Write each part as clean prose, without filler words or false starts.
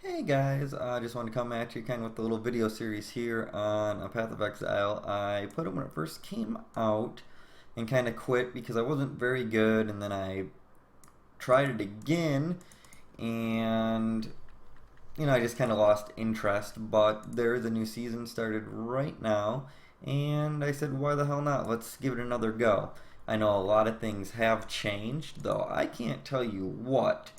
Hey guys, I just wanted to come at you kind of with a little video series here on A Path of Exile. I put it when it first came out and kind of quit because I wasn't very good, and then I tried it again and I just kind of lost interest. But there is a new season started right now, and I said, why the hell not? Let's give it another go. I know a lot of things have changed, though I can't tell you what.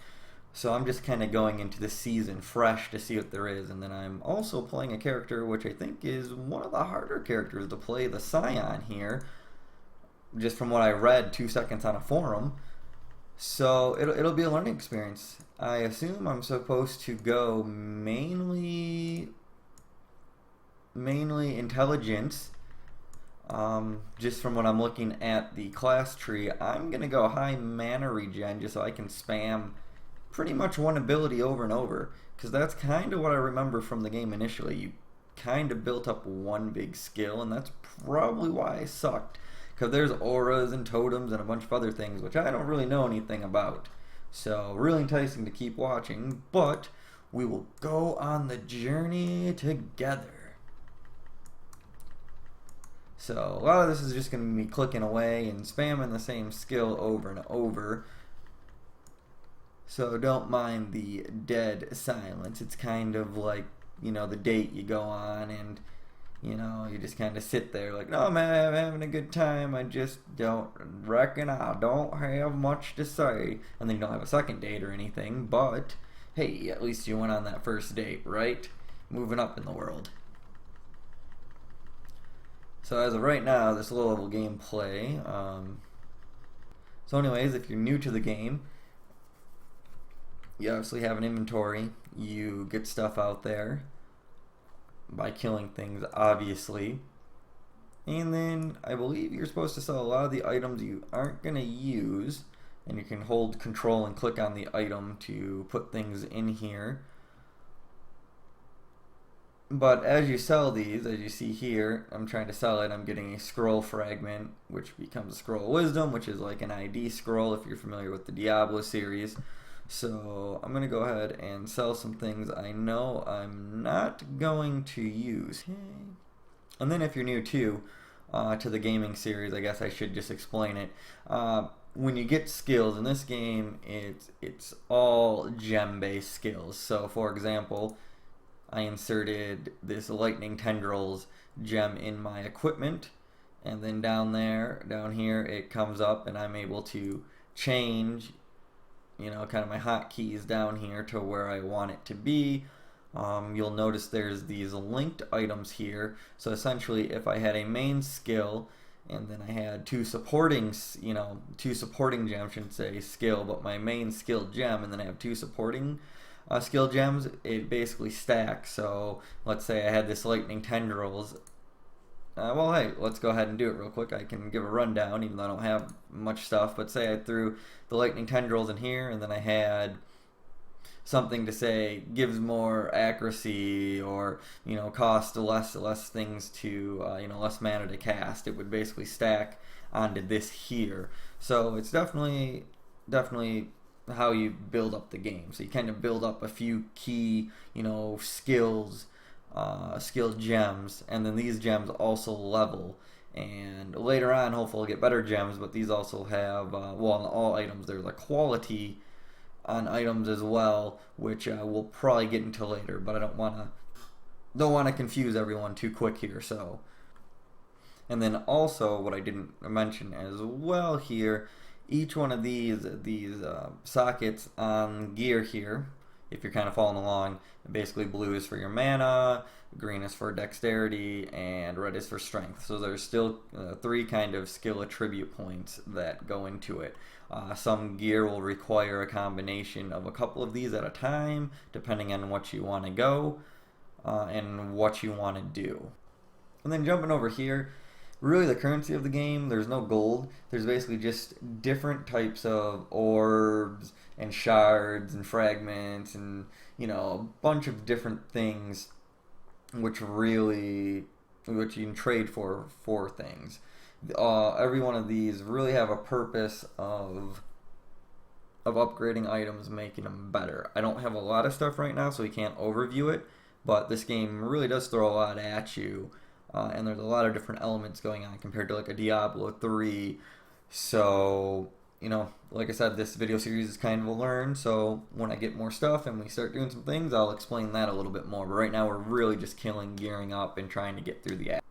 So I'm just kind of going into the season fresh to see what there is, and then I'm also playing a character which I think is one of the harder characters to play, the Scion here, just from what I read 2 seconds on a forum. So it'll be a learning experience. I assume I'm supposed to go mainly intelligence. Just from what I'm looking at the class tree, I'm gonna go high mana regen just so I can spam pretty much one ability over and over, because that's kind of what I remember from the game initially. You kind of built up one big skill, and that's probably why I sucked, because there's auras and totems and a bunch of other things which I don't really know anything about. So really enticing to keep watching, but we will go on the journey together. So a lot of this is just going to be me clicking away and spamming the same skill over and over. So don't mind the dead silence. It's kind of like, the date you go on and, you just kind of sit there like, no man, I'm having a good time. I just don't reckon I don't have much to say. And then you don't have a second date or anything, but hey, at least you went on that first date, right? Moving up in the world. So as of right now, this low level gameplay. So anyways, if you're new to the game, you obviously have an inventory. You get stuff out there by killing things, obviously. And then I believe you're supposed to sell a lot of the items you aren't going to use. And you can hold control and click on the item to put things in here. But as you sell these, as you see here, I'm trying to sell it, I'm getting a scroll fragment, which becomes a scroll of wisdom, which is like an ID scroll if you're familiar with the Diablo series. So I'm going to go ahead and sell some things I know I'm not going to use. And then if you're new to the gaming series, I guess I should just explain it. When you get skills in this game, it's all gem-based skills. So for example, I inserted this lightning tendrils gem in my equipment, and then down here it comes up and I'm able to change kind of my hotkeys down here to where I want it to be. You'll notice there's these linked items here. So essentially, if I had a main skill and then I had two supporting gems, shouldn't say skill, but my main skill gem, and then I have two supporting skill gems, it basically stacks. So let's say I had this lightning tendrils. Well, hey, let's go ahead and do it real quick. I can give a rundown, even though I don't have much stuff. But say I threw the lightning tendrils in here, and then I had something to say gives more accuracy, or cost less things to less mana to cast. It would basically stack onto this here. So it's definitely how you build up the game. So you kind of build up a few key skills, skill gems, and then these gems also level, and later on hopefully I'll get better gems. But these also have well, on all items there's a quality on items as well, which we'll probably get into later, but I don't want to confuse everyone too quick here. So, and then also what I didn't mention as well here, each one of these sockets on gear here, if you're kind of following along, basically blue is for your mana, green is for dexterity, and red is for strength. So there's still three kind of skill attribute points that go into it. Some gear will require a combination of a couple of these at a time, depending on what you want to go and what you want to do. And then jumping over here, really the currency of the game, there's no gold. There's basically just different types of orbs and shards and fragments and a bunch of different things which you can trade for things. Every one of these really have a purpose of of upgrading items, making them better. I don't have a lot of stuff right now, so we can't overview it, but this game really does throw a lot at you, and there's a lot of different elements going on compared to like a Diablo 3. So, like I said, this video series is kind of a learn, so when I get more stuff and we start doing some things, I'll explain that a little bit more. But right now we're really just killing, gearing up, and trying to get through the act.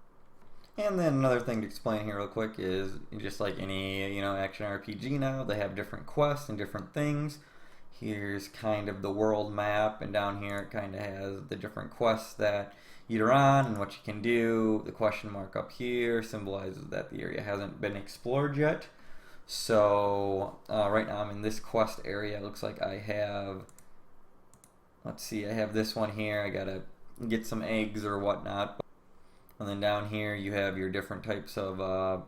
And then another thing to explain here real quick is just like any, action RPG now, they have different quests and different things. Here's kind of the world map, and down here it kind of has the different quests that you're on and what you can do. The question mark up here symbolizes that the area hasn't been explored yet. So right now I'm in this quest area. It looks like I have, let's see, I have this one here. I gotta get some eggs or whatnot. And then down here you have your different types of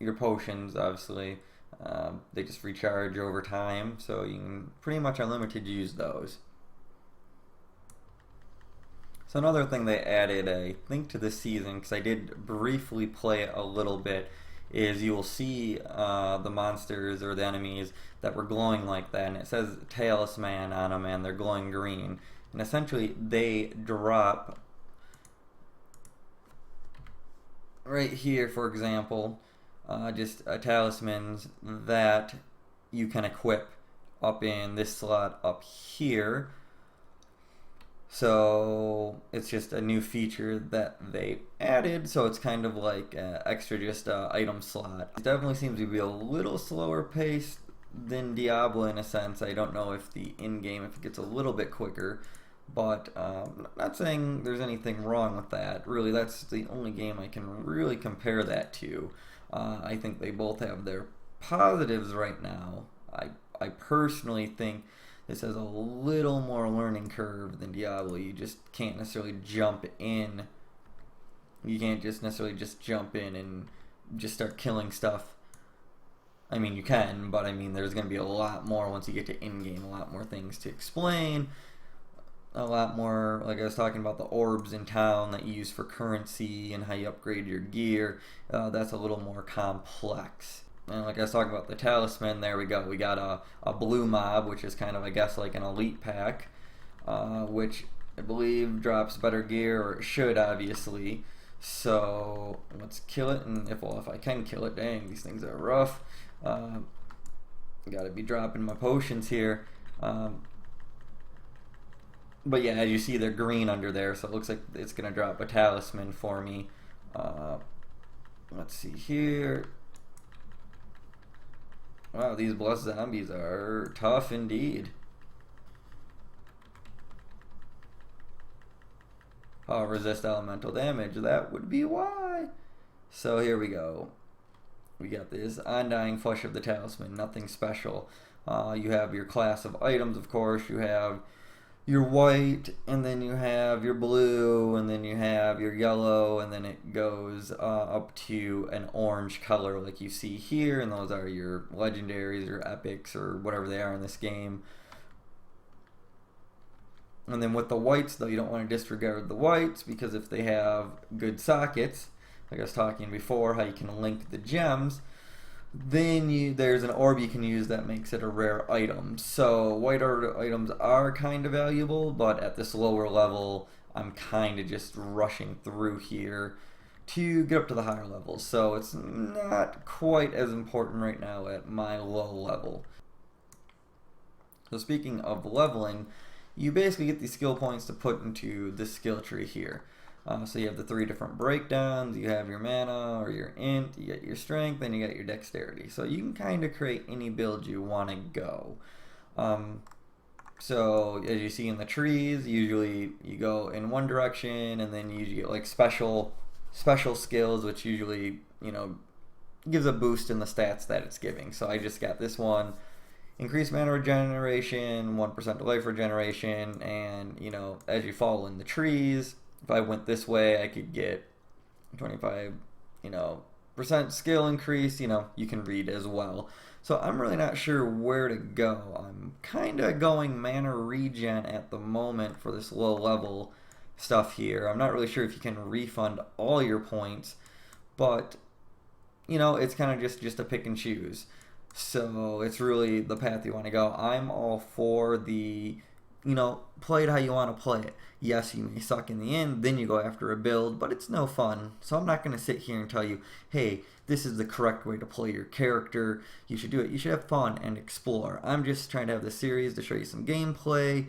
your potions, obviously. They just recharge over time, so you can pretty much unlimited use those. So another thing they added, I think, to this season, because I did briefly play it a little bit, is you will see the monsters or the enemies that were glowing like that, and it says Talisman on them, and they're glowing green. And essentially they drop right here, for example, just talismans that you can equip up in this slot up here. So it's just a new feature that they added, so it's kind of like extra just item slot. It definitely seems to be a little slower paced than Diablo in a sense. I don't know if the in-game, if it gets a little bit quicker, but not saying there's anything wrong with that. Really, that's the only game I can really compare that to. I think they both have their positives right now. I personally think this has a little more learning curve than Diablo. You just can't necessarily jump in. You can't just necessarily just jump in and just start killing stuff. I mean, you can, but I mean, there's going to be a lot more once you get to in-game, a lot more things to explain. A lot more, like I was talking about the orbs in town that you use for currency and how you upgrade your gear. That's a little more complex. And like I was talking about the talisman, there we go. We got a blue mob, which is kind of, I guess, like an elite pack, which I believe drops better gear, or it should, obviously. So let's kill it, and if I can kill it, dang, these things are rough. Gotta be dropping my potions here. But yeah, as you see, they're green under there, so it looks like it's gonna drop a talisman for me. Let's see here. Wow, these blessed zombies are tough indeed. Resist elemental damage. That would be why. So here we go. We got this Undying Flesh of the Talisman. Nothing special. You have your class of items, of course. You have your white, and then you have your blue, and then you have your yellow, and then it goes up to an orange color like you see here, and those are your legendaries or epics or whatever they are in this game. And then with the whites, though, you don't want to disregard the whites, because if they have good sockets, like I was talking before, how you can link the gems, then there's an orb you can use that makes it a rare item. So white items are kind of valuable, but at this lower level, I'm kind of just rushing through here to get up to the higher levels. So it's not quite as important right now at my low level. So speaking of leveling, you basically get these skill points to put into this skill tree here. So you have the 3 different breakdowns. You have your mana or your int, you get your strength, and you got your dexterity. So you can kind of create any build you want to go. So as you see in the trees, usually you go in one direction, and then you get like special skills, which usually, gives a boost in the stats that it's giving. So I just got this one. Increased mana regeneration, 1% to life regeneration, and as you fall in the trees, if I went this way, I could get 25, percent skill increase. You can read as well. So I'm really not sure where to go. I'm kind of going mana regen at the moment for this low level stuff here. I'm not really sure if you can refund all your points, but it's kind of just a pick and choose. So it's really the path you want to go. I'm all for the, play it how you want to play it. Yes, you may suck in the end, then you go after a build, but it's no fun. So I'm not going to sit here and tell you, hey, this is the correct way to play your character. You should do it. You should have fun and explore. I'm just trying to have the series to show you some gameplay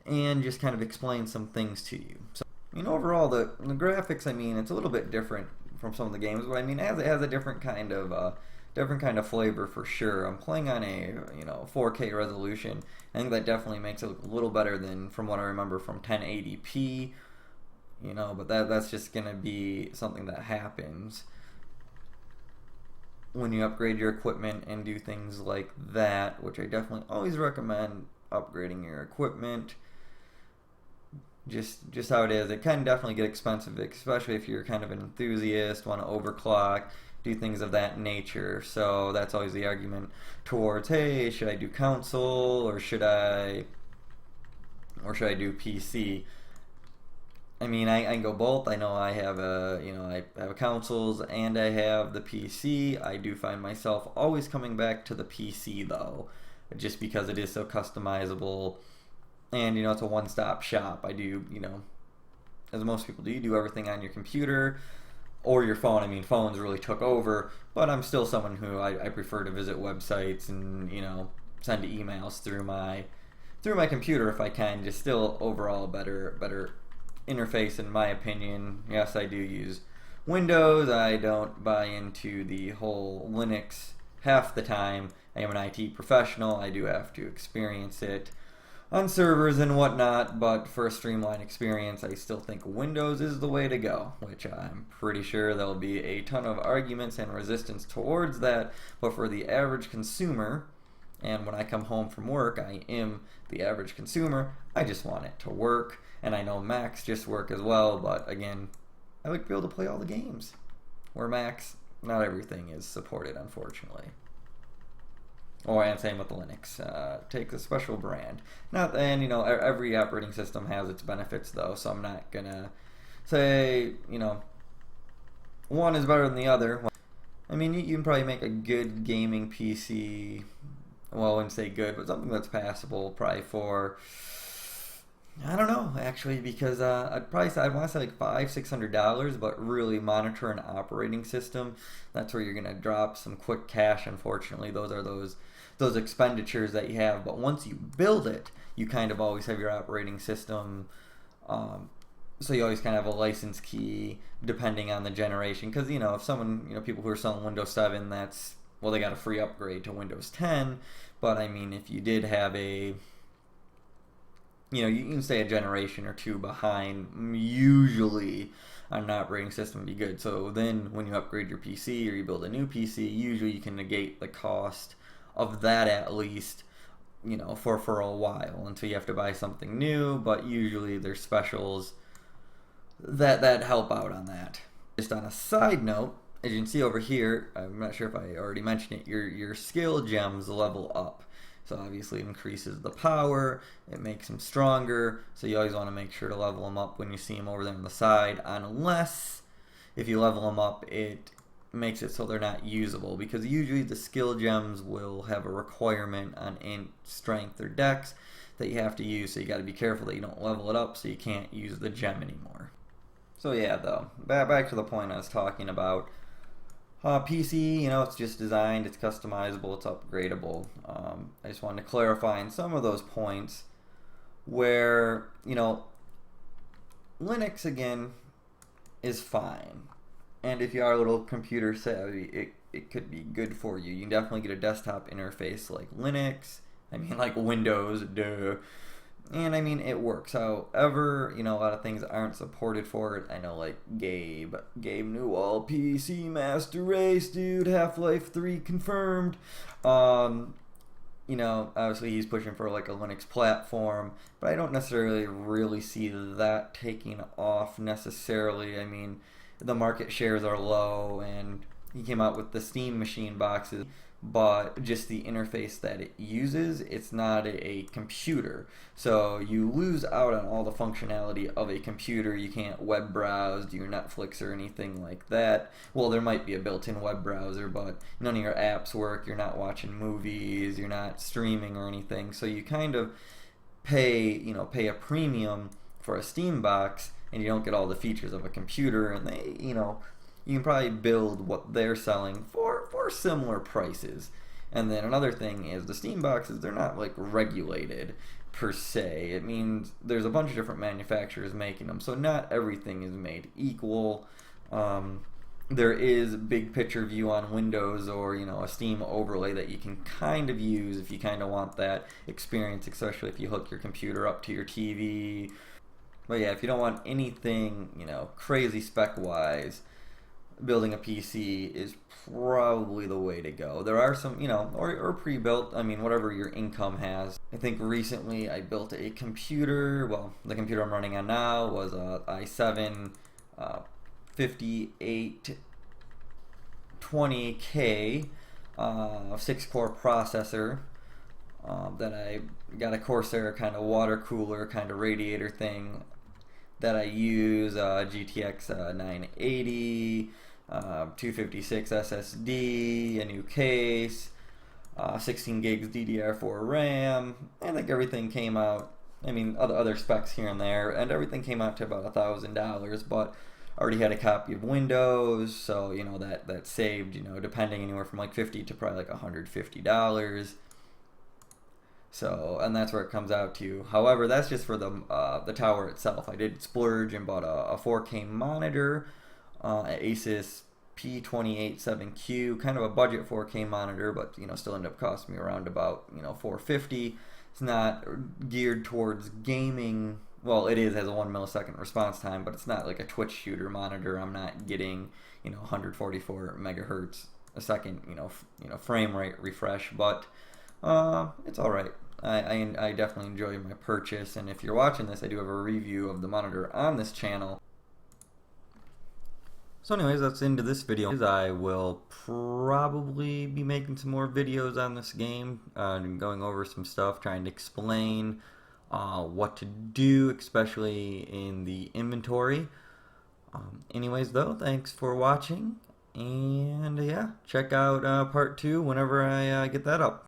and just kind of explain some things to you. So, overall, the graphics, it's a little bit different from some of the games, but it has a different kind of flavor for sure. I'm playing on a 4K resolution. I think that definitely makes it look a little better than from what I remember from 1080p. But that's just gonna be something that happens when you upgrade your equipment and do things like that, which I definitely always recommend upgrading your equipment. Just how it is. It can definitely get expensive, especially if you're kind of an enthusiast, want to overclock, do things of that nature. So that's always the argument towards, hey, should I do console or should I do PC? I can go both. I know I have I have consoles and I have the PC. I do find myself always coming back to the PC though, just because it is so customizable. And it's a one-stop shop. I do, as most people do, you do everything on your computer or your phone. Phones really took over, but I'm still someone who I prefer to visit websites and send emails through my computer if I can. Just still overall a better interface in my opinion. Yes, I do use Windows. I don't buy into the whole Linux half the time. I am an IT professional. I do have to experience it on servers and whatnot, but for a streamlined experience, I still think Windows is the way to go, which I'm pretty sure there'll be a ton of arguments and resistance towards that, but for the average consumer, and when I come home from work, I am the average consumer, I just want it to work, and I know Macs just work as well, but again, I like to be able to play all the games, where Macs, not everything is supported, unfortunately. And same with Linux. Take a special brand. Every operating system has its benefits though, so I'm not gonna say, one is better than the other. You can probably make a good gaming PC, well, I wouldn't say good, but something that's passable probably for, I don't know, actually, because I'd want to say like $500-$600, but really monitor an operating system. That's where you're gonna drop some quick cash. Unfortunately, those are those expenditures that you have. But once you build it, you kind of always have your operating system. So you always kind of have a license key depending on the generation. Because if someone, people who are selling Windows 7, they got a free upgrade to Windows 10. But if you did have a you can stay a generation or two behind, usually, on an operating system would be good. So then when you upgrade your PC or you build a new PC, usually you can negate the cost of that at least, for a while until you have to buy something new. But usually there's specials that help out on that. Just on a side note, as you can see over here, I'm not sure if I already mentioned it, your skill gems level up. So obviously it increases the power, it makes them stronger, so you always want to make sure to level them up when you see them over there on the side, unless if you level them up it makes it so they're not usable, because usually the skill gems will have a requirement on int, strength, or dex that you have to use, so you got to be careful that you don't level it up so you can't use the gem anymore. So yeah, though, back to the point I was talking about. PC, it's just designed, it's customizable, it's upgradable. I just wanted to clarify in some of those points where, Linux, again, is fine. And if you are a little computer savvy, it could be good for you. You can definitely get a desktop interface like Linux, like Windows, duh. And it works. However, a lot of things aren't supported for it. I know, like Gabe Newell, PC Master Race, dude, Half-Life 3 confirmed. Obviously he's pushing for like a Linux platform, but I don't necessarily really see that taking off necessarily. The market shares are low, and he came out with the Steam machine boxes. but just the interface that it uses, it's not a computer. So you lose out on all the functionality of a computer. You can't web browse, do your Netflix or anything like that. Well, there might be a built-in web browser, but none of your apps work. You're not watching movies, you're not streaming or anything. So you kind of pay a premium for a Steam box, and you don't get all the features of a computer. And you can probably build what they're selling for similar prices. And then another thing is the Steam boxes, they're not like regulated per se. It means there's a bunch of different manufacturers making them, so not everything is made equal. There is big picture view on Windows, or a Steam overlay that you can kind of use if you kind of want that experience, especially if you hook your computer up to your TV. But yeah, if you don't want anything crazy spec wise, building a PC is probably the way to go. There are some, or pre-built, whatever your income has. I think recently I built a computer. Well, the computer I'm running on now was a i7 5820K 6-core processor that I got a Corsair kind of water cooler kind of radiator thing that I use, GTX 980, 256 SSD, a new case, 16 gigs DDR4 RAM. I think everything came out, other specs here and there, and everything came out to about $1,000, but I already had a copy of Windows, so that saved, depending anywhere from like $50 to probably like $150. So, and that's where it comes out to. However, that's just for the tower itself. I did splurge and bought a 4K monitor, Asus P287Q, kind of a budget 4K monitor, but still ended up costing me around about $450. It's not geared towards gaming. Well, it has a 1 millisecond response time, but it's not like a Twitch shooter monitor. I'm not getting 144 megahertz a second frame rate refresh, but it's all right. I definitely enjoy my purchase, and if you're watching this, I do have a review of the monitor on this channel. So anyways, that's into this video. I will probably be making some more videos on this game, going over some stuff, trying to explain what to do, especially in the inventory. Anyways though, thanks for watching, and yeah, check out part 2 whenever I get that up.